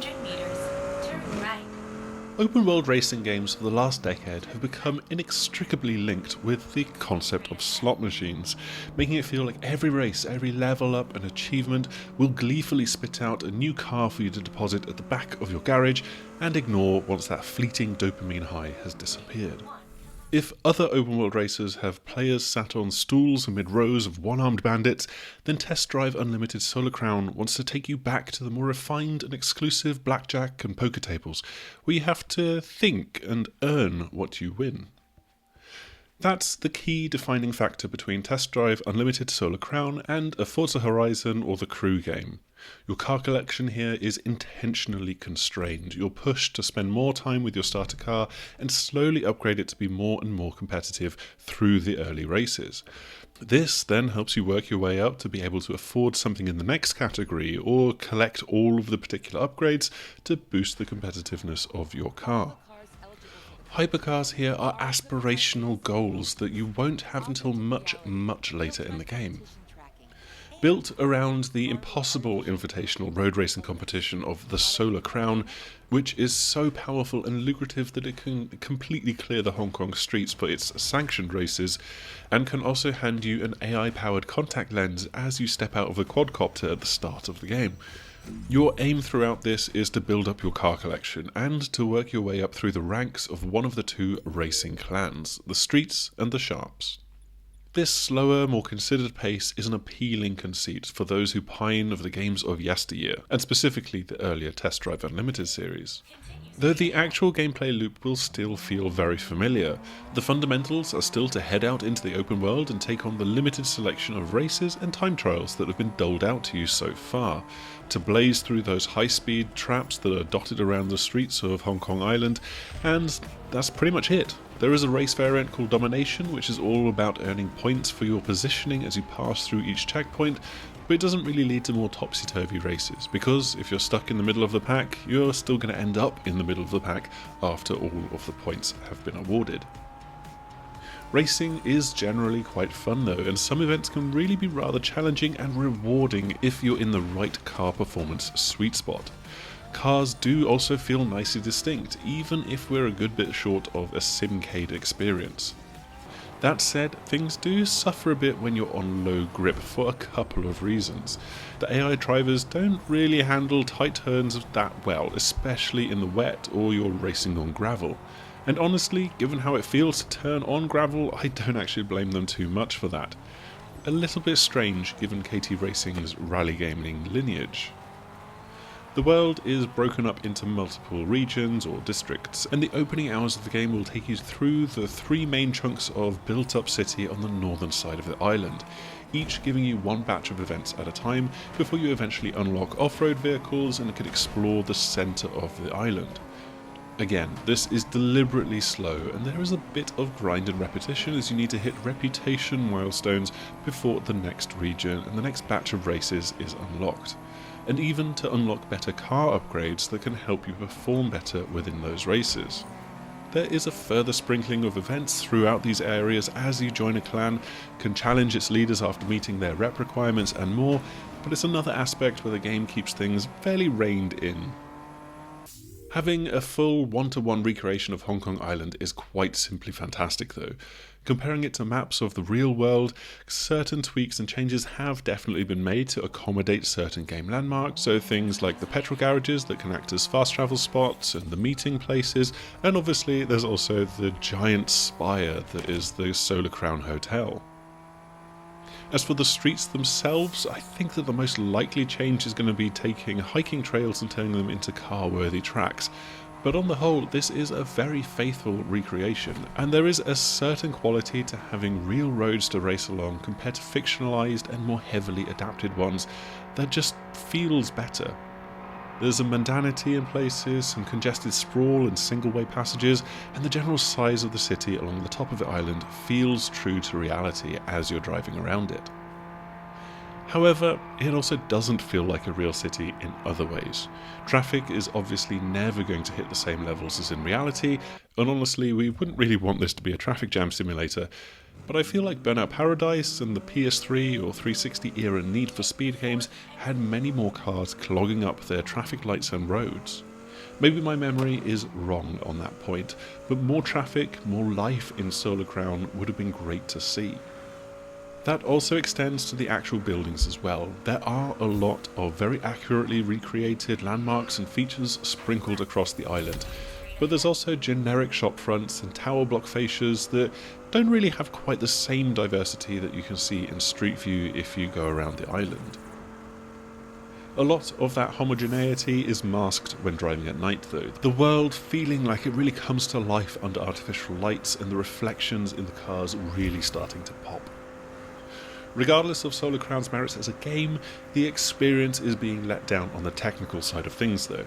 200 meters, turn right. Open world racing games for the last decade have become inextricably linked with the concept of slot machines, making it feel like every race, every level up and achievement will gleefully spit out a new car for you to deposit at the back of your garage and ignore once that fleeting dopamine high has disappeared. If other open world races have players sat on stools amid rows of one-armed bandits, then Test Drive Unlimited Solar Crown wants to take you back to the more refined and exclusive blackjack and poker tables, where you have to think and earn what you win. That's the key defining factor between Test Drive Unlimited Solar Crown and a Forza Horizon or the Crew game. Your car collection here is intentionally constrained. You're pushed to spend more time with your starter car and slowly upgrade it to be more and more competitive through the early races. This then helps you work your way up to be able to afford something in the next category or collect all of the particular upgrades to boost the competitiveness of your car. Hypercars here are aspirational goals that you won't have until much, much later in the game. Built around the impossible invitational road racing competition of the Solar Crown, which is so powerful and lucrative that it can completely clear the Hong Kong streets for its sanctioned races, and can also hand you an AI-powered contact lens as you step out of the quadcopter at the start of the game. Your aim throughout this is to build up your car collection and to work your way up through the ranks of one of the two racing clans, the Streets and the Sharps. This slower, more considered pace is an appealing conceit for those who pine of the games of yesteryear, and specifically the earlier Test Drive Unlimited series. Though the actual gameplay loop will still feel very familiar, the fundamentals are still to head out into the open world and take on the limited selection of races and time trials that have been doled out to you so far, to blaze through those high-speed traps that are dotted around the streets of Hong Kong Island, and that's pretty much it. There is a race variant called Domination, which is all about earning points for your positioning as you pass through each checkpoint, but it doesn't really lead to more topsy-turvy races, because if you're stuck in the middle of the pack, you're still going to end up in the middle of the pack after all of the points have been awarded. Racing is generally quite fun though, and some events can really be rather challenging and rewarding if you're in the right car performance sweet spot. Cars do also feel nicely distinct, even if we're a good bit short of a simcade experience. That said, things do suffer a bit when you're on low grip for a couple of reasons. The AI drivers don't really handle tight turns that well, especially in the wet or you're racing on gravel. And honestly, given how it feels to turn on gravel, I don't actually blame them too much for that. A little bit strange given KT Racing's rally gaming lineage. The world is broken up into multiple regions or districts, and the opening hours of the game will take you through the three main chunks of built-up city on the northern side of the island, each giving you one batch of events at a time before you eventually unlock off-road vehicles and can explore the centre of the island. Again, this is deliberately slow, and there is a bit of grind and repetition as you need to hit reputation milestones before the next region and the next batch of races is unlocked, and even to unlock better car upgrades that can help you perform better within those races. There is a further sprinkling of events throughout these areas as you join a clan, can challenge its leaders after meeting their rep requirements and more, but it's another aspect where the game keeps things fairly reined in. Having a full one-to-one recreation of Hong Kong Island is quite simply fantastic though. Comparing it to maps of the real world, certain tweaks and changes have definitely been made to accommodate certain game landmarks, so things like the petrol garages that can act as fast travel spots and the meeting places, and obviously there's also the giant spire that is the Solar Crown Hotel. As for the streets themselves, I think that the most likely change is going to be taking hiking trails and turning them into car-worthy tracks. But on the whole, this is a very faithful recreation, and there is a certain quality to having real roads to race along compared to fictionalized and more heavily adapted ones that just feels better. There's a mundanity in places, some congested sprawl and single-way passages, and the general size of the city along the top of the island feels true to reality as you're driving around it. However, it also doesn't feel like a real city in other ways. Traffic is obviously never going to hit the same levels as in reality, and honestly we wouldn't really want this to be a traffic jam simulator, But I feel like Burnout Paradise and the PS3 or 360 era Need for Speed games had many more cars clogging up their traffic lights and roads. Maybe my memory is wrong on that point, but more traffic, more life in Solar Crown would have been great to see. That also extends to the actual buildings as well. There are a lot of very accurately recreated landmarks and features sprinkled across the island, but there's also generic shop fronts and tower block fascias that don't really have quite the same diversity that you can see in Street View if you go around the island. A lot of that homogeneity is masked when driving at night though, the world feeling like it really comes to life under artificial lights and the reflections in the cars really starting to pop. Regardless of Solar Crown's merits as a game, the experience is being let down on the technical side of things though.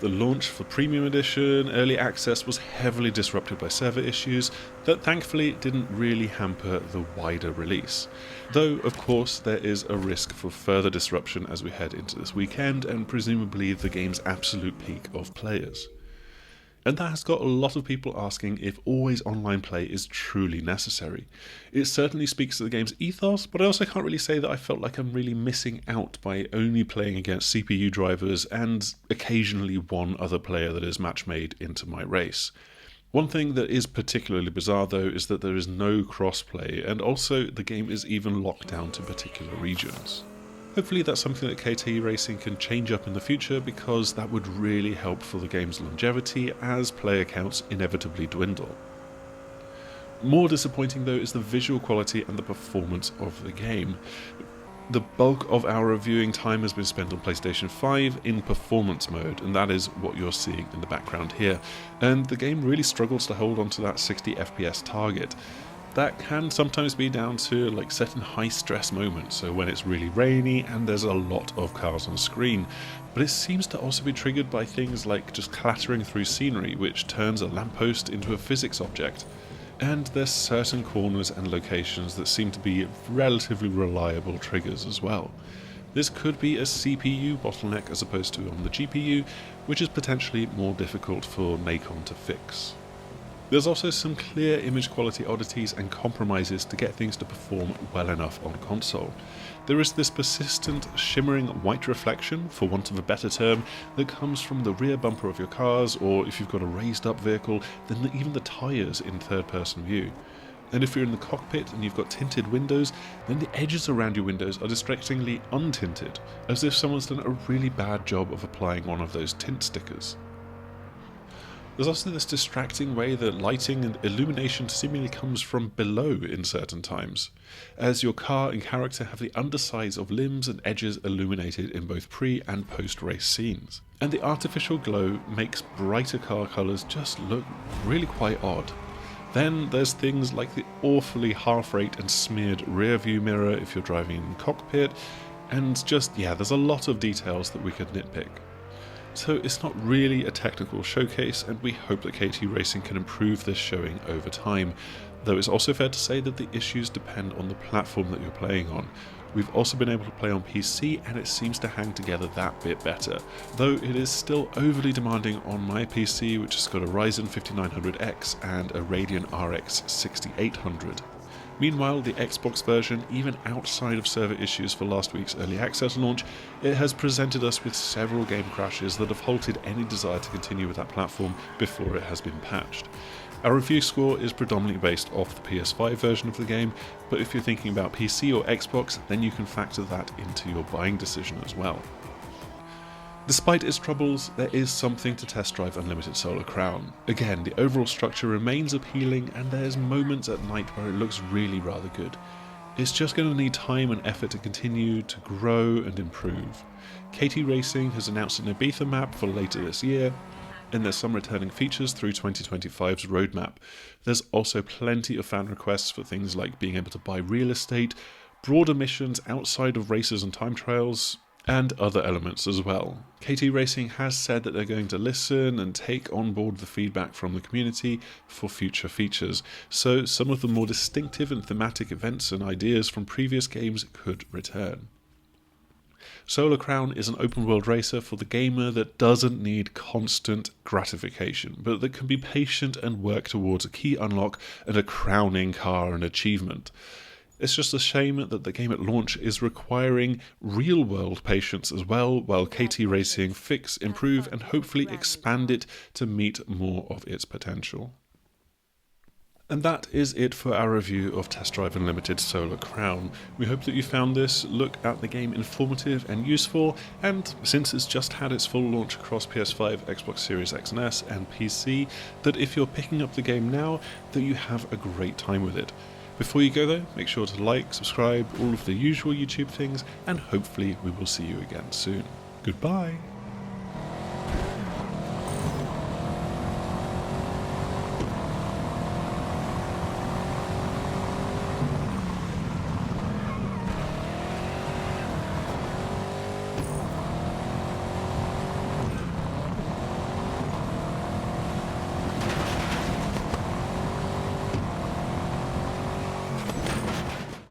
The launch for Premium Edition Early Access was heavily disrupted by server issues that thankfully didn't really hamper the wider release. Though, of course, there is a risk for further disruption as we head into this weekend and presumably the game's absolute peak of players. And that has got a lot of people asking if always online play is truly necessary. It certainly speaks to the game's ethos, but I also can't really say that I felt like I'm really missing out by only playing against CPU drivers and occasionally one other player that is match made into my race. One thing that is particularly bizarre though is that there is no crossplay, and also the game is even locked down to particular regions. Hopefully that's something that KT Racing can change up in the future, because that would really help for the game's longevity as player counts inevitably dwindle. More disappointing though is the visual quality and the performance of the game. The bulk of our reviewing time has been spent on PlayStation 5 in performance mode, and that is what you're seeing in the background here, and the game really struggles to hold on to that 60 FPS target. That can sometimes be down to like certain high stress moments, so when it's really rainy and there's a lot of cars on screen, but it seems to also be triggered by things like just clattering through scenery, which turns a lamppost into a physics object. And there's certain corners and locations that seem to be relatively reliable triggers as well. This could be a CPU bottleneck as opposed to on the GPU, which is potentially more difficult for Nacon to fix. There's also some clear image quality oddities and compromises to get things to perform well enough on console. There is this persistent shimmering white reflection, for want of a better term, that comes from the rear bumper of your cars, or if you've got a raised up vehicle, then even the tyres in third person view. And if you're in the cockpit and you've got tinted windows, then the edges around your windows are distractingly untinted, as if someone's done a really bad job of applying one of those tint stickers. There's also this distracting way that lighting and illumination seemingly comes from below in certain times, as your car and character have the undersides of limbs and edges illuminated in both pre- and post-race scenes. And the artificial glow makes brighter car colours just look really quite odd. Then there's things like the awfully half-rate and smeared rear view mirror if you're driving in the cockpit, and just, there's a lot of details that we could nitpick. So it's not really a technical showcase, and we hope that KT Racing can improve this showing over time, though it's also fair to say that the issues depend on the platform that you're playing on. We've also been able to play on PC, and it seems to hang together that bit better, though it is still overly demanding on my PC, which has got a Ryzen 5900X and a Radeon RX 6800. Meanwhile, the Xbox version, even outside of server issues for last week's early access launch, it has presented us with several game crashes that have halted any desire to continue with that platform before it has been patched. Our review score is predominantly based off the PS5 version of the game, but if you're thinking about PC or Xbox, then you can factor that into your buying decision as well. Despite its troubles, there is something to test drive Unlimited Solar Crown. Again, the overall structure remains appealing, and there's moments at night where it looks really rather good. It's just going to need time and effort to continue to grow and improve. KT Racing has announced an Ibiza map for later this year, and there's some returning features through 2025's roadmap. There's also plenty of fan requests for things like being able to buy real estate, broader missions outside of races and time trials, and other elements as well. KT Racing has said that they're going to listen and take on board the feedback from the community for future features, so some of the more distinctive and thematic events and ideas from previous games could return. Solar Crown is an open world racer for the gamer that doesn't need constant gratification, but that can be patient and work towards a key unlock and a crowning car and achievement. It's just a shame that the game at launch is requiring real-world patience as well, while KT Racing fix, improve, and hopefully expand it to meet more of its potential. And that is it for our review of Test Drive Unlimited Solar Crown. We hope that you found this look at the game informative and useful, and since it's just had its full launch across PS5, Xbox Series X and S, and PC, that if you're picking up the game now, that you have a great time with it. Before you go though, make sure to like, subscribe, all of the usual YouTube things, and hopefully we will see you again soon. Goodbye!